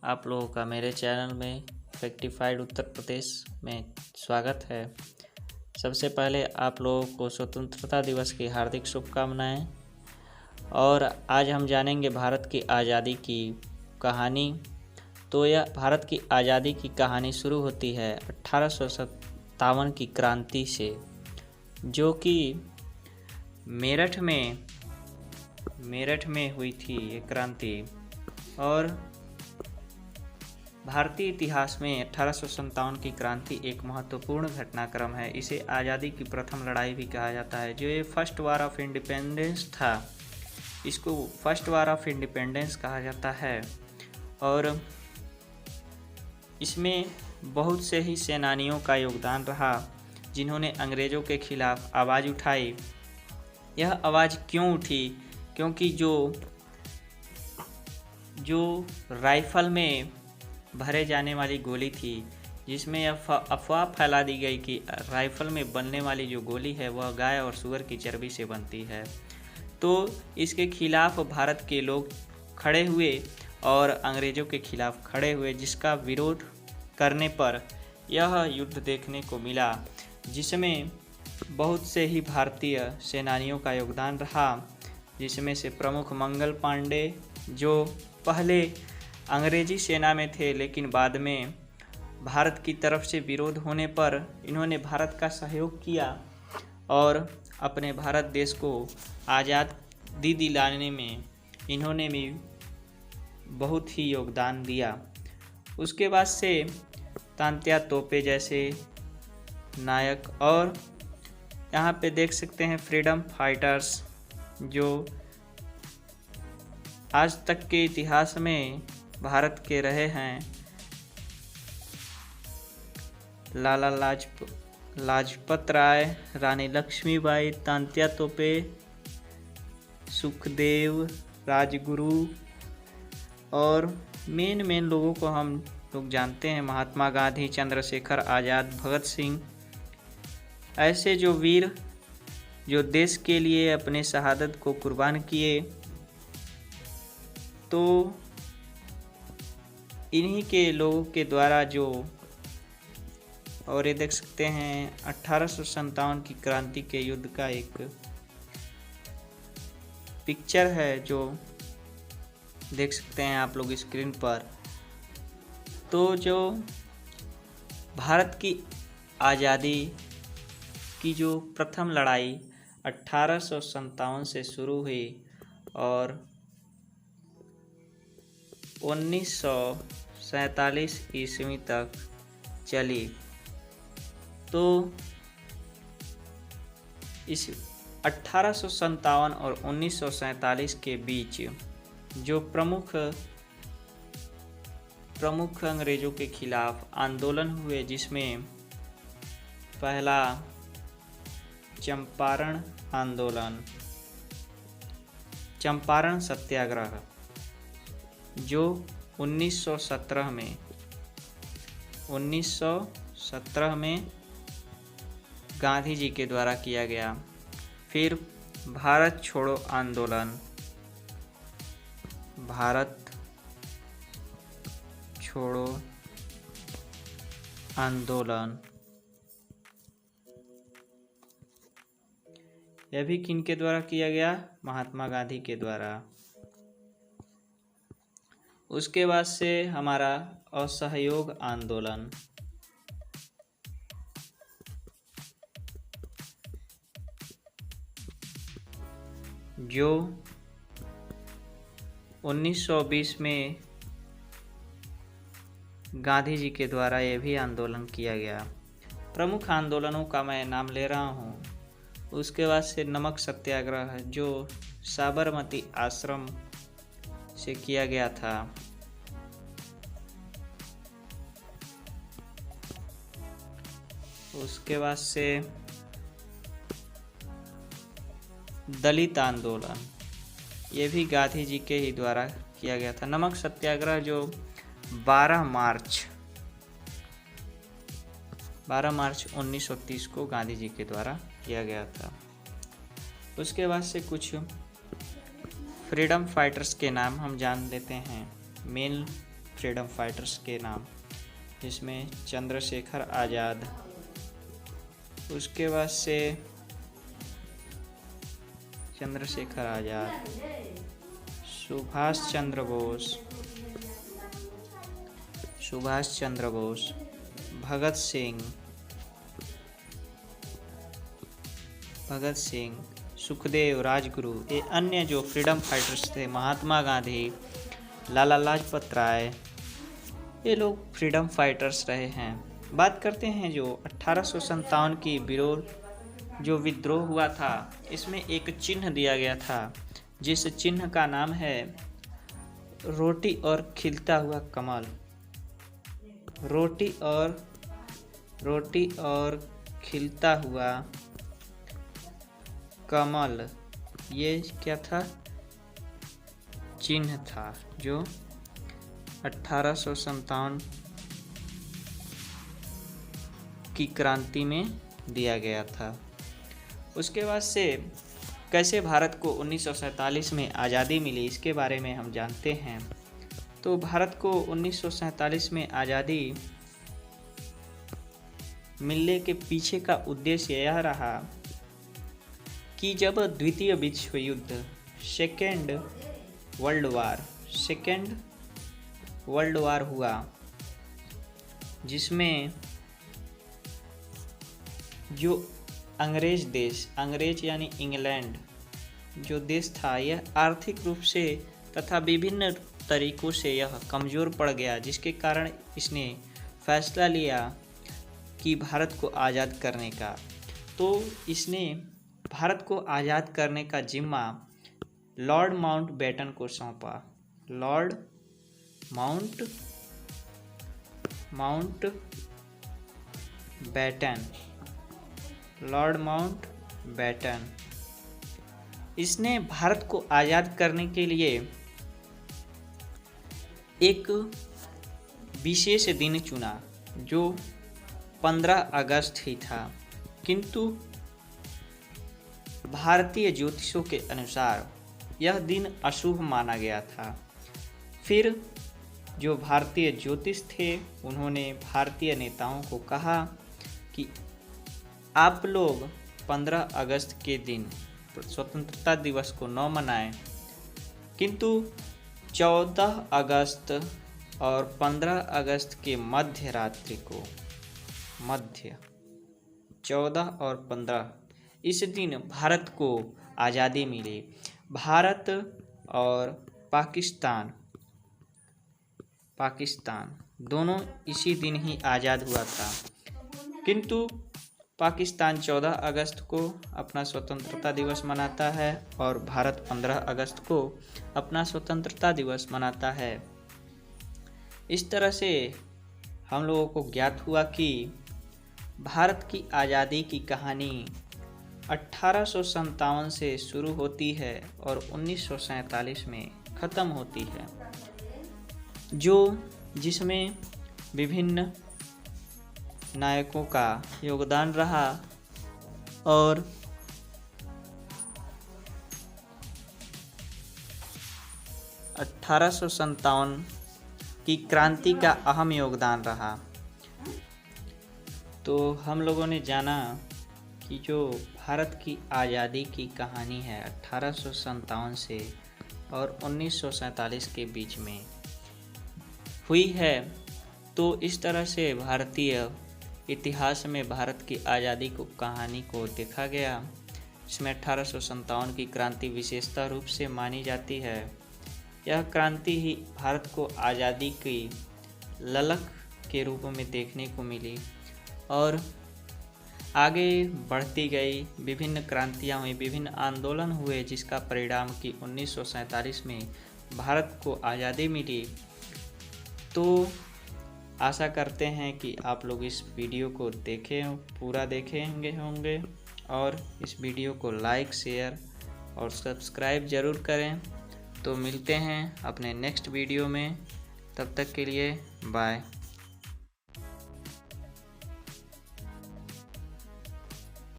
आप लोगों का मेरे चैनल में फैक्टिफाइड उत्तर प्रदेश में स्वागत है। सबसे पहले आप लोगों को स्वतंत्रता दिवस की हार्दिक शुभकामनाएं। और आज हम जानेंगे भारत की आज़ादी की कहानी। तो यह भारत की आज़ादी की कहानी शुरू होती है 1857 की क्रांति से, जो कि मेरठ में हुई थी ये क्रांति। और भारतीय इतिहास में 1857 की क्रांति एक महत्वपूर्ण घटनाक्रम है। इसे आज़ादी की प्रथम लड़ाई भी कहा जाता है, जो ये फर्स्ट वार ऑफ इंडिपेंडेंस था। इसको फर्स्ट वार ऑफ इंडिपेंडेंस कहा जाता है। और इसमें बहुत से ही सेनानियों का योगदान रहा, जिन्होंने अंग्रेज़ों के खिलाफ आवाज़ उठाई। यह आवाज़ क्यों उठी? क्योंकि जो राइफल में भरे जाने वाली गोली थी, जिसमें अफवाह फैला दी गई कि राइफल में बनने वाली जो गोली है वह गाय और सूअर की चर्बी से बनती है। तो इसके खिलाफ भारत के लोग खड़े हुए और अंग्रेज़ों के खिलाफ खड़े हुए, जिसका विरोध करने पर यह युद्ध देखने को मिला, जिसमें बहुत से ही भारतीय सेनानियों का योगदान रहा। जिसमें से प्रमुख मंगल पांडे, जो पहले अंग्रेजी सेना में थे, लेकिन बाद में भारत की तरफ से विरोध होने पर इन्होंने भारत का सहयोग किया और अपने भारत देश को आज़ादी दिलाने में इन्होंने भी बहुत ही योगदान दिया। उसके बाद से तात्या तोपे जैसे नायक, और यहाँ पे देख सकते हैं फ्रीडम फाइटर्स, जो आज तक के इतिहास में भारत के रहे हैं। लाला लाजपत राय, रानी लक्ष्मीबाई, तात्या तोपे, सुखदेव, राजगुरु, और मेन लोगों को हम लोग जानते हैं, महात्मा गांधी, चंद्रशेखर आज़ाद, भगत सिंह। ऐसे जो वीर जो देश के लिए अपने शहादत को कुर्बान किए, तो इन्हीं के लोगों के द्वारा और ये देख सकते हैं 1857 की क्रांति के युद्ध का एक पिक्चर है, जो देख सकते हैं आप लोग स्क्रीन पर। तो जो भारत की आज़ादी की जो प्रथम लड़ाई 1857 से शुरू हुई और 1947 ईस्वी तक चली। तो इस 1857 और 1947 के बीच जो प्रमुख अंग्रेज़ों के खिलाफ आंदोलन हुए, जिसमें पहला चंपारण आंदोलन, चंपारण सत्याग्रह, जो 1917 में गांधी जी के द्वारा किया गया। फिर भारत छोड़ो आंदोलन, भारत छोड़ो आंदोलन, यह भी किनके द्वारा किया गया? महात्मा गांधी के द्वारा। उसके बाद से हमारा असहयोग आंदोलन, जो 1920 में गांधी जी के द्वारा यह भी आंदोलन किया गया। प्रमुख आंदोलनों का मैं नाम ले रहा हूँ। उसके बाद से नमक सत्याग्रह, जो साबरमती आश्रम से किया गया था। उसके बाद से दलित आंदोलन, ये भी गांधी जी के ही द्वारा किया गया था। नमक सत्याग्रह जो 12 मार्च 1930 को गांधी जी के द्वारा किया गया था। उसके बाद से कुछ फ्रीडम फाइटर्स के नाम हम जान लेते हैं। मेन फ्रीडम फाइटर्स के नाम, जिसमें चंद्रशेखर आज़ाद, उसके बाद से चंद्रशेखर आज़ाद, सुभाष चंद्र बोस, भगत सिंह, सुखदेव, राजगुरु, ये अन्य जो फ्रीडम फाइटर्स थे, महात्मा गांधी, लाला लाजपत राय, ये लोग फ्रीडम फाइटर्स रहे हैं। बात करते हैं जो 1857 की जो विद्रोह हुआ था, इसमें एक चिन्ह दिया गया था, जिस चिन्ह का नाम है रोटी और खिलता हुआ कमल। रोटी और खिलता हुआ कमल, ये क्या था? चिन्ह था जो 1857 की क्रांति में दिया गया था। उसके बाद से कैसे भारत को 1947 में आज़ादी मिली, इसके बारे में हम जानते हैं। तो भारत को 1947 में आज़ादी मिलने के पीछे का उद्देश्य यह रहा कि जब द्वितीय विश्व युद्ध सेकेंड वर्ल्ड वार हुआ, जिसमें जो अंग्रेज यानी इंग्लैंड जो देश था, यह आर्थिक रूप से तथा विभिन्न तरीकों से यह कमज़ोर पड़ गया, जिसके कारण इसने फैसला लिया कि भारत को आज़ाद करने का। तो इसने भारत को आज़ाद करने का जिम्मा लॉर्ड माउंटबेटन को सौंपा। लॉर्ड माउंटबेटन इसने भारत को आज़ाद करने के लिए एक विशेष दिन चुना जो 15 अगस्त ही था, किंतु भारतीय ज्योतिषों के अनुसार यह दिन अशुभ माना गया था। फिर जो भारतीय ज्योतिष थे, उन्होंने भारतीय नेताओं को कहा कि आप लोग 15 अगस्त के दिन स्वतंत्रता दिवस को न मनाएं, किंतु 14 अगस्त और 15 अगस्त के मध्य रात्रि को 14 और 15 इस दिन भारत को आज़ादी मिली। भारत और पाकिस्तान दोनों इसी दिन ही आज़ाद हुआ था, किंतु पाकिस्तान 14 अगस्त को अपना स्वतंत्रता दिवस मनाता है और भारत 15 अगस्त को अपना स्वतंत्रता दिवस मनाता है। इस तरह से हम लोगों को ज्ञात हुआ कि भारत की आज़ादी की कहानी 1857 से शुरू होती है और 1947 में ख़त्म होती है, जिसमें विभिन्न नायकों का योगदान रहा और (1857) की क्रांति का अहम योगदान रहा। तो हम लोगों ने जाना कि जो भारत की आज़ादी की कहानी है 1857 से और 1947 के बीच में हुई है। तो इस तरह से भारतीय इतिहास में भारत की आज़ादी को कहानी को देखा गया। इसमें 1857 की क्रांति विशेषता रूप से मानी जाती है। यह क्रांति ही भारत को आज़ादी की ललक के रूप में देखने को मिली और आगे बढ़ती गई। विभिन्न क्रांतियाँ हुई, विभिन्न आंदोलन हुए, जिसका परिणाम कि 1947 में भारत को आज़ादी मिली। तो आशा करते हैं कि आप लोग इस वीडियो को पूरा देखेंगे होंगे और इस वीडियो को लाइक, शेयर और सब्सक्राइब ज़रूर करें। तो मिलते हैं अपने नेक्स्ट वीडियो में, तब तक के लिए बाय।